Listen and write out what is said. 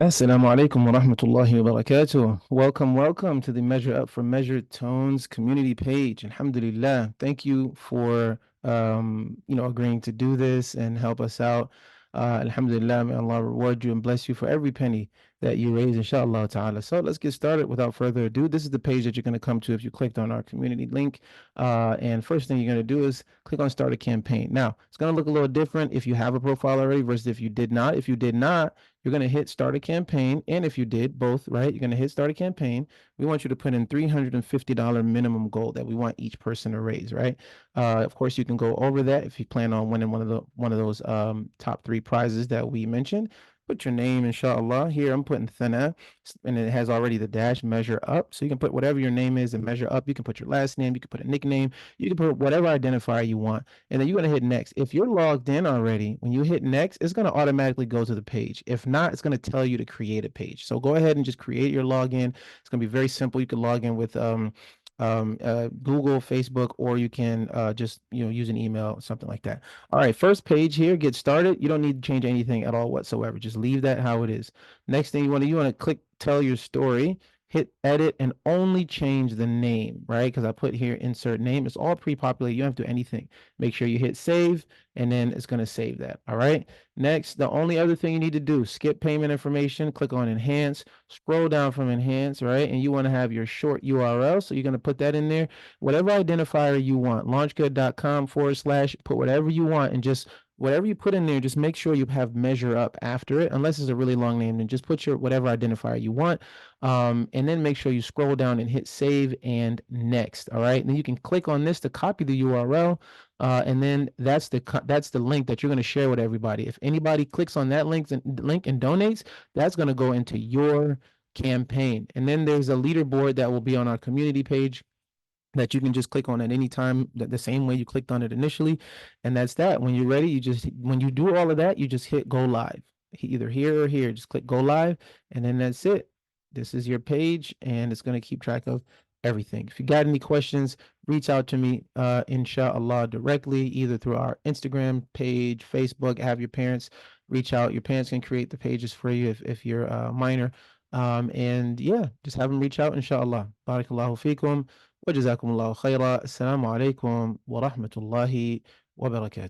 Assalamu alaikum wa rahmatullahi wa barakatuh. Welcome to the Measure Up for Measured Tones community page. Alhamdulillah. Thank you for agreeing to do this and help us out. Alhamdulillah, may Allah reward you and bless you for every penny that you raise, inshallah ta'ala. So let's get started without further ado. This is the page that you're going to come to if you clicked on our community link. And first thing you're going to do is click on start a campaign. Now, it's going to look a little different if you have a profile already versus if you did not. If you did not, you're going to hit start a campaign. And if you did both, right, you're going to hit start a campaign. We want you to put in $350 minimum goal that we want each person to raise, right? Of course, you can go over that if you plan on winning one of those top three prizes that we mentioned. Put your name, inshallah. Here I'm putting Thana, and it has already the dash measure up. So you can put whatever your name is and measure up. You can put your last name, you can put a nickname, you can put whatever identifier you want. And then you're going to hit next. If you're logged in already, when you hit next, it's going to automatically go to the page. If not, it's going to tell you to create a page. So go ahead and just create your login. It's going to be very simple. You can log in with Google, Facebook, or you can just use an email, something like that. All right, first page here, get started. You don't need to change anything at all whatsoever. Just leave that how it is. Next thing you want to click tell your story, hit edit, and only change the name, right? Because I put here insert name. It's all pre-populated. You don't have to do anything. Make sure you hit save, and then it's going to save that. All right. Next, the only other thing you need to do, skip payment information, click on enhance, scroll down from enhance, right? And you want to have your short URL. So you're going to put that in there, whatever identifier you want, launchgood.com/, put whatever you want, and just whatever you put in there, just make sure you have measure up after it, unless it's a really long name, then just put your whatever identifier you want. And then make sure you scroll down and hit save and next. All right. And then you can click on this to copy the URL. And then that's the link that you're going to share with everybody. If anybody clicks on that link and donates, that's going to go into your campaign. And then there's a leaderboard that will be on our community page that you can just click on at any time, the same way you clicked on it initially. And that's that. When you're ready, when you do all of that, you just hit go live. Either here or here, just click go live, and then that's it. This is your page, and it's going to keep track of everything. If you got any questions, reach out to me, inshallah, directly, either through our Instagram page, Facebook. Have your parents reach out. Your parents can create the pages for you if you're a minor. And yeah, just have them reach out, inshallah. Barakallahu fikum. وجزاكم الله خيرا. السلام عليكم ورحمة الله وبركاته.